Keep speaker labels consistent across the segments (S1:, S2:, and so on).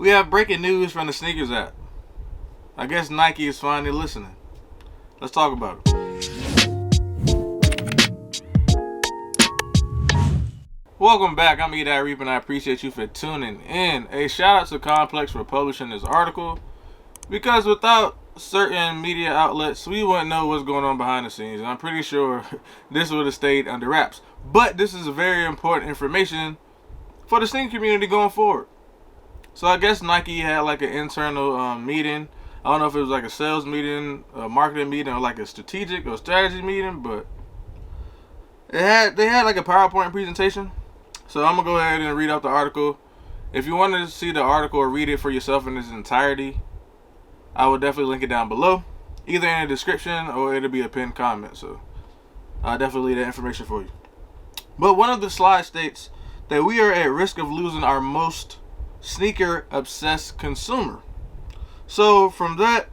S1: We have breaking news from the Snkrs app. I guess Nike is finally listening. Let's talk about it. Welcome back. I'm E.Reap and I appreciate you for tuning in. A shout out to Complex for publishing this article, because without certain media outlets, we wouldn't know what's going on behind the scenes. And I'm pretty sure this would have stayed under wraps. But this is very important information for the sneaker community going forward. So I guess Nike had like an internal meeting. I don't know if it was like a sales meeting, a marketing meeting, or like a strategic or strategy meeting, but they had like a PowerPoint presentation. So I'm gonna go ahead and read out the article. If you want to see the article or read it for yourself in its entirety, I will definitely link it down below, either in the description or it'll be a pinned comment. So I'll definitely leave that information for you. But one of the slides states that we are at risk of losing our most sneaker obsessed consumer. So from that,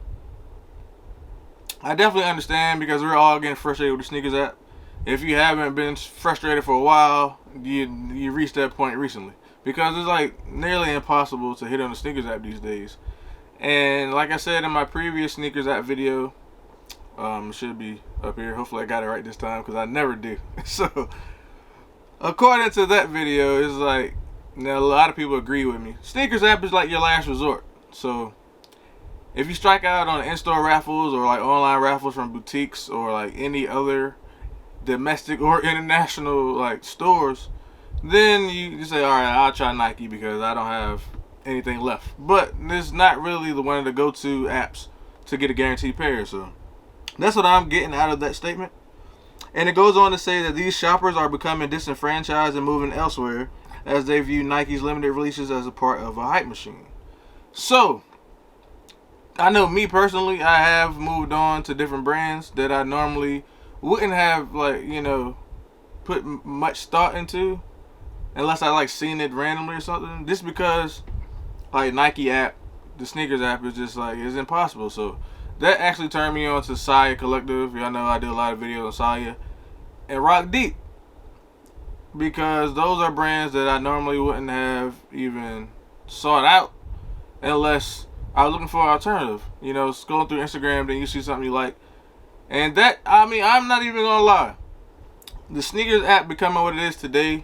S1: I definitely understand, because we're all getting frustrated with the Snkrs app. If you haven't been frustrated for a while, you reached that point recently, because it's like nearly impossible to hit on the Snkrs app these days. And like I said in my previous Snkrs app video, it should be up here. Hopefully I got it right this time, because I never do. So according to that video, it's like, now, a lot of people agree with me. Snkrs app is like your last resort. So if you strike out on in-store raffles or like online raffles from boutiques or like any other domestic or international like stores, then you say, all right, I'll try Nike because I don't have anything left. But it's not really the one of the go-to apps to get a guaranteed pair. So that's what I'm getting out of that statement. And it goes on to say that these shoppers are becoming disenfranchised and moving elsewhere, as they view Nike's limited releases as a part of a hype machine. So I know me personally, I have moved on to different brands that I normally wouldn't have, like, you know, put much thought into unless I like seen it randomly or something. Just because like Nike app, the Snkrs app is just like, it's impossible. So that actually turned me on to Saya Collective. Y'all know I do a lot of videos on Saya and Rock Deep, because those are brands that I normally wouldn't have even sought out unless I was looking for an alternative. You know, scrolling through Instagram, then you see something you like. And that, I mean, I'm not even gonna lie, the Snkrs app becoming what it is today,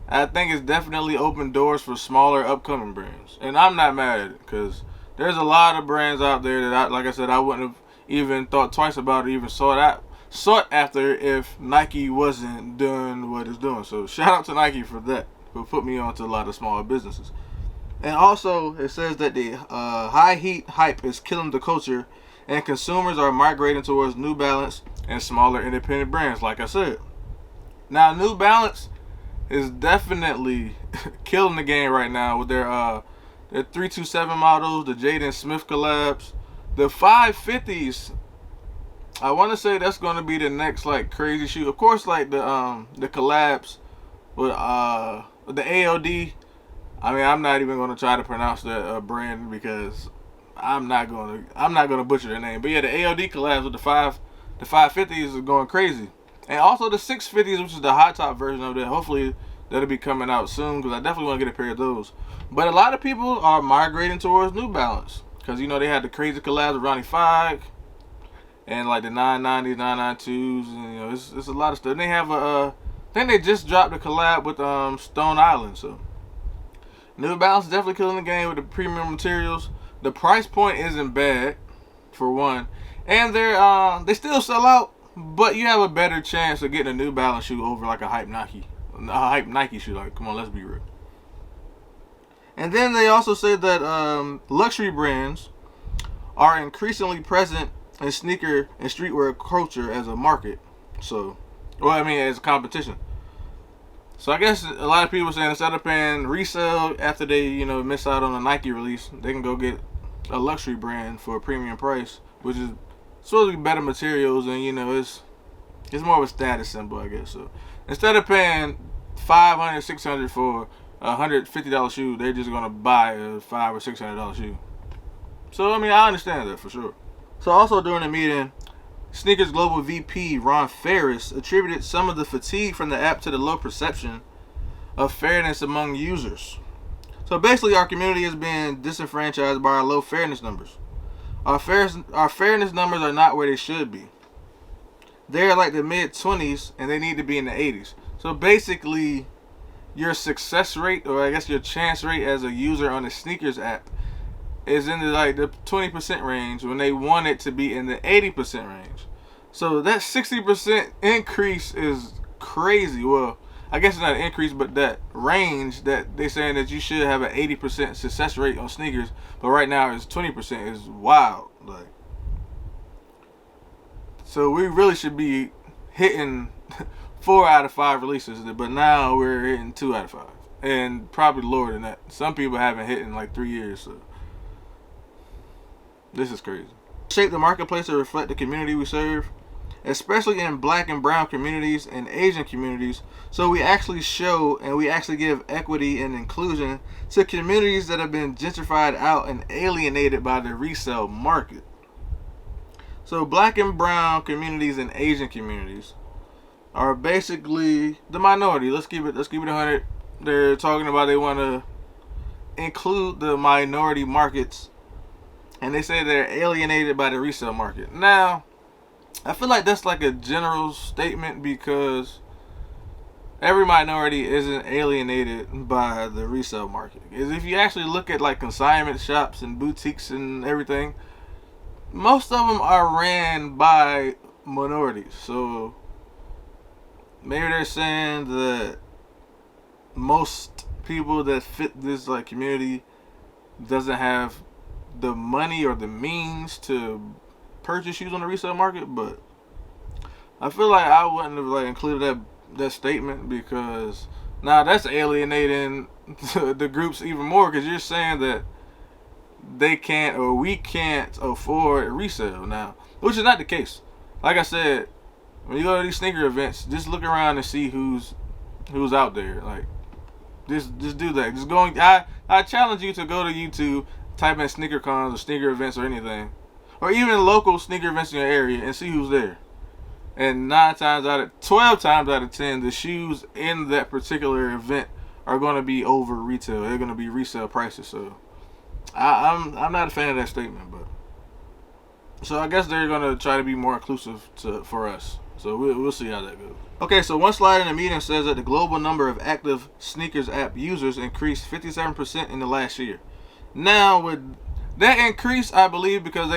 S1: I think it's definitely opened doors for smaller upcoming brands. And I'm not mad at it, because there's a lot of brands out there that, like I said, I wouldn't have even thought twice about it, even sought after if Nike wasn't doing what it's doing. So shout out to Nike for that, who put me on to a lot of smaller businesses. And also, it says that the high heat hype is killing the culture, and consumers are migrating towards New Balance and smaller independent brands, like I said. Now, New Balance is definitely killing the game right now with their 327 models, the Jaden Smith collabs, the 550s. I want to say that's going to be the next like crazy shoe. Of course, like the collabs with the AOD. I mean, I'm not even going to try to pronounce that brand, because I'm not gonna butcher their name. But yeah, the AOD collabs with the 550s is going crazy, and also the 650s, which is the high top version of that. Hopefully that'll be coming out soon, because I definitely want to get a pair of those. But a lot of people are migrating towards New Balance, because you know they had the crazy collabs with Ronnie Fieg and like the 990s, 992s, and you know it's a lot of stuff. And they have I think they just dropped a collab with Stone Island. So New Balance is definitely killing the game with the premium materials. The price point isn't bad, for one, and they still sell out, but you have a better chance of getting a New Balance shoe over like a hype Nike shoe. Like, come on, let's be real. And then they also say that luxury brands are increasingly present in sneaker and streetwear culture as a market. So, well, I mean, as a competition. So I guess a lot of people are saying, instead of paying resale after they, you know, miss out on a Nike release, they can go get a luxury brand for a premium price, which is supposed to be better materials, and you know it's more of a status symbol, I guess. So instead of paying $500, $600 for a $150 shoe, they're just gonna buy a $500 or $600 shoe. So I mean, I understand that for sure. So also during the meeting, Snkrs Global VP Ron Ferris attributed some of the fatigue from the app to the low perception of fairness among users. So basically, our community is being disenfranchised by our low fairness numbers. Our fairness numbers are not where they should be. They're like the mid-20s, and they need to be in the 80s. So basically, your success rate, or I guess your chance rate as a user on the Snkrs app, is in the 20% range when they want it to be in the 80% range. So that 60% increase is crazy. Well, I guess it's not an increase, but that range that they're saying that you should have an 80% success rate on Snkrs, but right now it's 20% is wild. Like, so we really should be hitting 4 out of 5 releases, but now we're hitting 2 out of 5, and probably lower than that. Some people haven't hit in like 3 years, so this is crazy. Shape the marketplace to reflect the community we serve, especially in black and brown communities and Asian communities, so we actually show and we actually give equity and inclusion to communities that have been gentrified out and alienated by the resale market. So black and brown communities and Asian communities are basically the minority. Let's keep it 100. They're talking about they want to include the minority markets, and they say they're alienated by the resale market. Now, I feel like that's like a general statement, because every minority isn't alienated by the resale market. Because if you actually look at like consignment shops and boutiques and everything, most of them are ran by minorities. So maybe they're saying that most people that fit this like community doesn't have the money or the means to purchase shoes on the resale market. But I feel like I wouldn't have like included that statement, because now that's alienating the groups even more, because you're saying that they can't or we can't afford resale now, which is not the case. Like I said, when you go to these sneaker events, just look around and see who's out there. Like, just do that. Just going. I challenge you to go to YouTube, type in sneaker cons or sneaker events or anything, or even local sneaker events in your area, and see who's there. And 12 times out of 10, the shoes in that particular event are going to be over retail. They're going to be resale prices. So I'm not a fan of that statement, but so I guess they're going to try to be more inclusive for us. So we'll see how that goes. Okay, so one slide in the meeting says that the global number of active Snkrs app users increased 57% in the last year. Now, with that increase, I believe because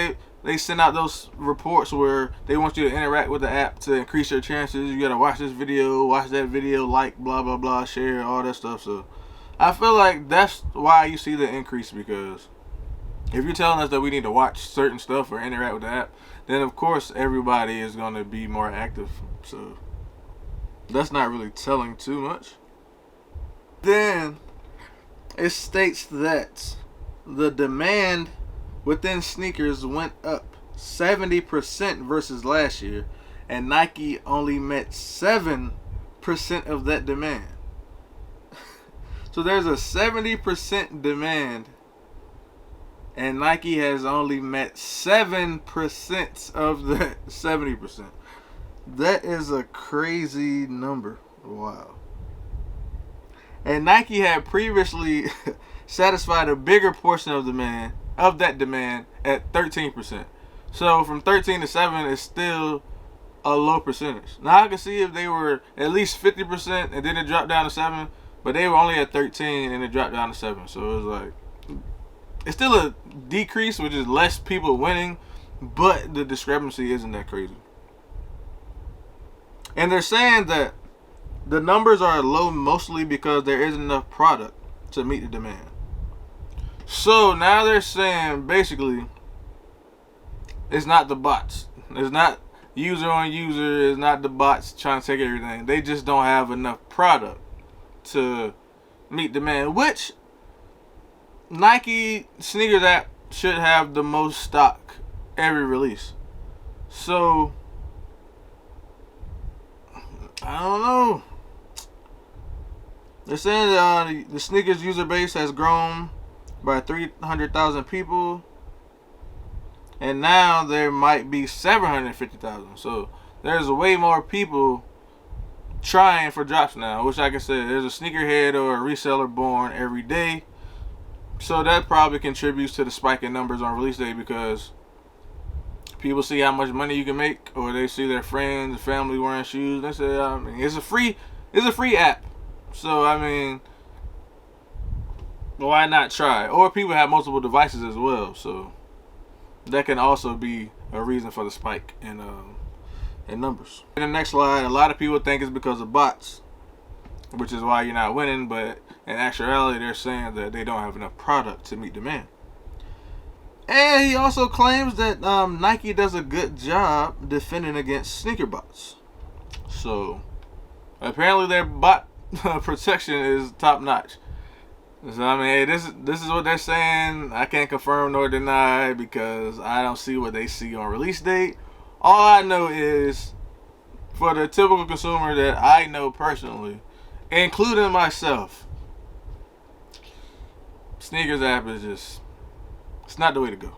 S1: they send out those reports where they want you to interact with the app to increase your chances. You got to watch this video, watch that video, like, blah, blah, blah, share, all that stuff. So I feel like that's why you see the increase, because if you're telling us that we need to watch certain stuff or interact with the app, then of course everybody is going to be more active. So that's not really telling too much. Then it states that the demand within sneakers went up 70% versus last year, and Nike only met 7% of that demand. So there's a 70% demand, and Nike has only met 7% of that 70%. That is a crazy number. Wow. And Nike had previously satisfied a bigger portion of that demand at 13%. So from 13 to 7 is still a low percentage. Now I can see if they were at least 50% and then it dropped down to 7, but they were only at 13 and it dropped down to 7. So it was like, it's still a decrease, which is less people winning, but the discrepancy isn't that crazy. And they're saying that the numbers are low mostly because there isn't enough product to meet the demand. So now they're saying basically it's not the bots. It's not user on user. It's not the bots trying to take everything. They just don't have enough product to meet demand, which Nike Snkrs app should have the most stock every release. So I don't know. They're saying that the Snkrs user base has grown by 300,000 people, and now there might be 750,000. So there's way more people trying for drops now, which like I said, there's a sneakerhead or a reseller born every day. So that probably contributes to the spike in numbers on release day, because people see how much money you can make, or they see their friends and family wearing shoes. They say, I mean, it's a free app. So I mean, why not try? Or people have multiple devices as well, so that can also be a reason for the spike in numbers. In the next slide, a lot of people think it's because of bots, which is why you're not winning, but in actuality, they're saying that they don't have enough product to meet demand. And he also claims that Nike does a good job defending against sneaker bots. So apparently their bot protection is top notch. So I mean, hey, this is what they're saying. I can't confirm nor deny because I don't see what they see on release date. All I know is, for the typical consumer that I know personally, including myself, Snkrs app is just, it's not the way to go.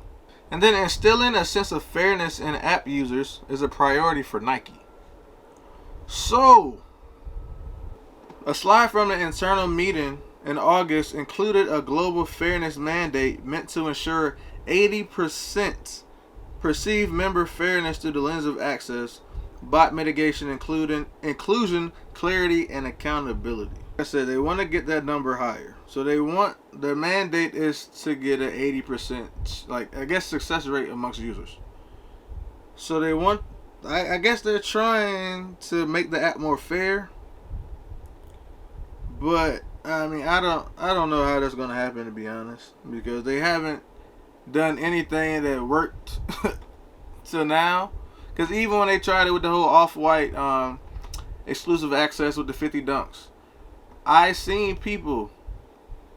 S1: And then instilling a sense of fairness in app users is a priority for Nike. So, a slide from the internal meeting in August included a global fairness mandate meant to ensure 80% perceived member fairness through the lens of access, bot mitigation, inclusion, clarity, and accountability. Like I said, they want to get that number higher. So the mandate is to get an 80%, like, I guess, success rate amongst users. So they want, I guess they're trying to make the app more fair. But I mean, I don't know how that's gonna happen, to be honest, because they haven't done anything that worked till now. Because even when they tried it with the whole Off-White exclusive access with the 50 dunks, I seen people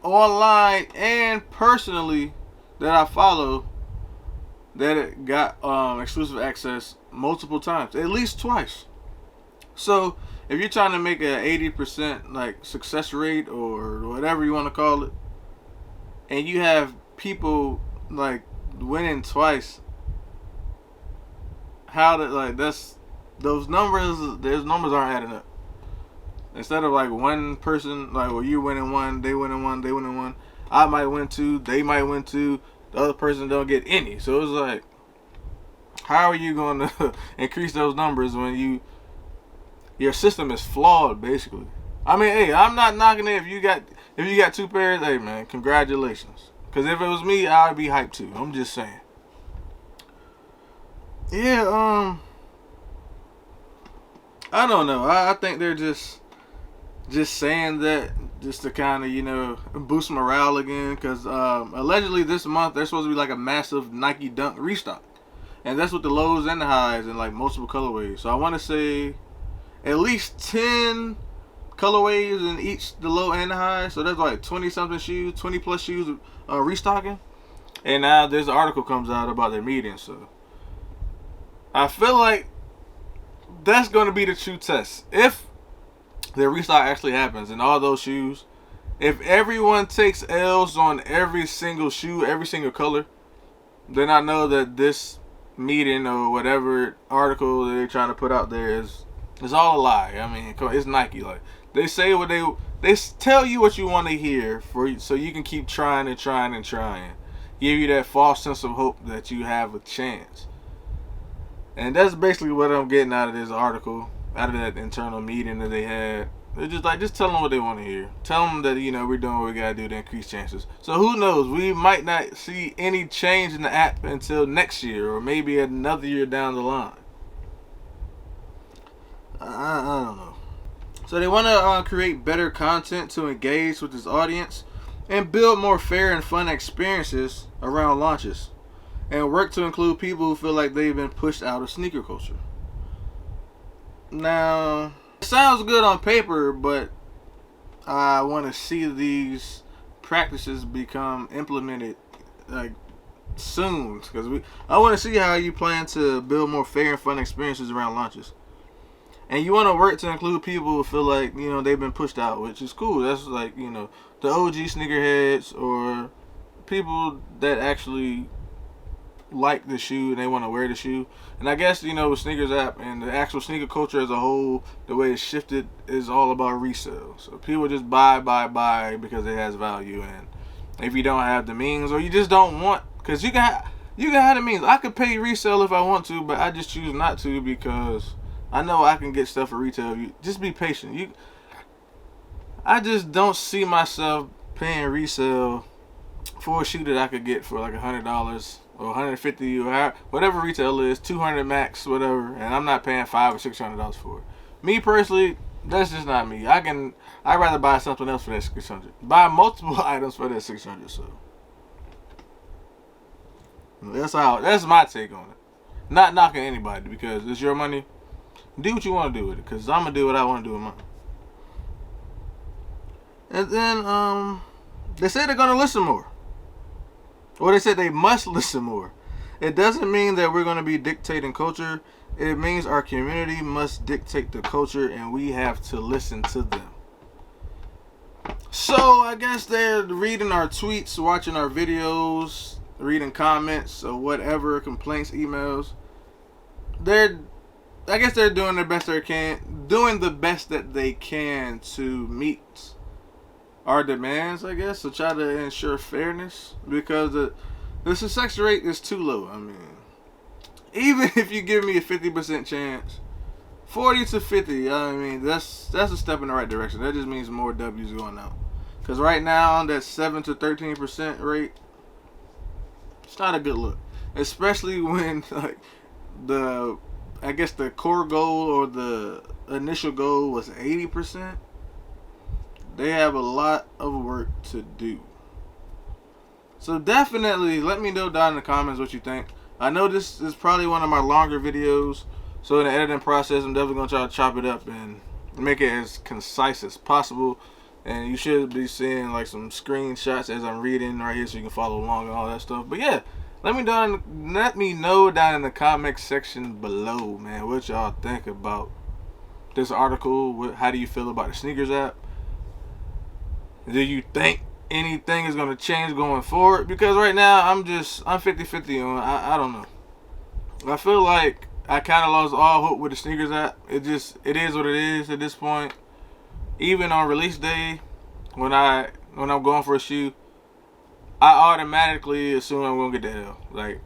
S1: online and personally that I follow that it got exclusive access multiple times, at least twice. So if you're trying to make an 80% like success rate or whatever you want to call it, and you have people like winning twice, how to, like, that's, those numbers aren't adding up. Instead of like one person, like, well, you winning one, they winning one, they winning one, I might win two, they might win two, the other person don't get any. So it's like, how are you going to increase those numbers when your system is flawed, basically? I mean, hey, I'm not knocking it. If you got two pairs, hey man, congratulations. Because if it was me, I would be hyped too. I'm just saying. Yeah, I don't know. I think they're just saying that just to kind of, boost morale again. Because allegedly this month there's supposed to be like a massive Nike Dunk restock, and that's with the lows and the highs and like multiple colorways. So I want to say at least 10 colorways in each, the low and the high. So that's like 20 something shoes, 20 plus shoes restocking. And now this article comes out about their meeting. So I feel like that's going to be the true test. If the restock actually happens and all those shoes, if everyone takes L's on every single shoe, every single color, then I know that this meeting or whatever article that they're trying to put out there is all a lie. I mean, it's Nike. Like, they say what they tell you what you want to hear so you can keep trying and trying and trying. Give you that false sense of hope that you have a chance. And that's basically what I'm getting out of this article, out of that internal meeting that they had. They're just tell them what they want to hear. Tell them that, we're doing what we got to do to increase chances. So who knows? We might not see any change in the app until next year, or maybe another year down the line. I don't know. So they want to create better content to engage with this audience and build more fair and fun experiences around launches, and work to include people who feel like they've been pushed out of sneaker culture. Now, it sounds good on paper, but I want to see these practices become implemented like soon, because I want to see how you plan to build more fair and fun experiences around launches. And you want to work to include people who feel like, they've been pushed out, which is cool. That's like, the OG sneakerheads, or people that actually like the shoe and they want to wear the shoe. And I guess, with Snkrs app and the actual sneaker culture as a whole, the way it's shifted is all about resale. So people just buy because it has value, and if you don't have the means, or you just don't want, because you can have the means. I could pay resale if I want to, but I just choose not to because I know I can get stuff for retail. You just be patient. I just don't see myself paying resale for a shoe that I could get for like $100 or $150 or whatever retail is, $200 max, whatever, and I'm not paying $500 or $600 for it. Me personally, that's just not me. I'd rather buy something else for that $600. Buy multiple items for that $600. So that's my take on it. Not knocking anybody because it's your money. Do what you want to do with it, because I'm gonna do what I want to do with mine. And then they say they're gonna listen more. Or they said they must listen more. It doesn't mean that we're going to be dictating culture. It means our community must dictate the culture and we have to listen to them. So I guess they're reading our tweets, watching our videos, reading comments or whatever, complaints, emails. I guess they're doing their best they can, doing the best that they can to meet our demands, I guess, to try to ensure fairness, because the success rate is too low. I mean, even if you give me a 50% chance, 40 to 50, I mean, that's a step in the right direction. That just means more W's going out. Because right now, that 7 to 13% rate, it's not a good look. Especially when, like, I guess the core goal or the initial goal was 80%. They have a lot of work to do. So definitely let me know down in the comments what you think. I know this is probably one of my longer videos, so in the editing process I'm definitely going to try to chop it up and make it as concise as possible. And you should be seeing like some screenshots as I'm reading right here so you can follow along and all that stuff. But yeah, let me know down in the comment section below, man, what y'all think about this article. How do you feel about the Snkrs app? Do you think anything is going to change going forward? Because right now I'm 50-50 on, I don't know. I feel like I kind of lost all hope with the Snkrs app. It is what it is at this point. Even on release day, when I'm going for a shoe, I automatically assume I'm going to get the L. Like,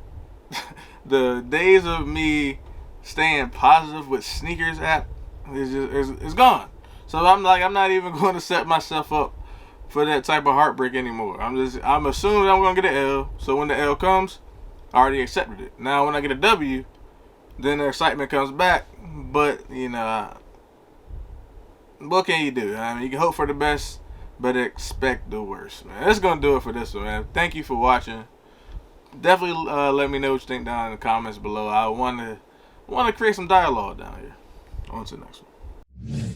S1: the days of me staying positive with Snkrs app is gone. So I'm not even going to set myself up for that type of heartbreak anymore. I'm assuming I'm gonna get an L. So when the L comes, I already accepted it. Now when I get a W, then the excitement comes back. But you know, what can you do? I mean, you can hope for the best, but expect the worst, man. That's gonna do it for this one, man. Thank you for watching. Definitely let me know what you think down in the comments below. I want to create some dialogue down here. On to the next one.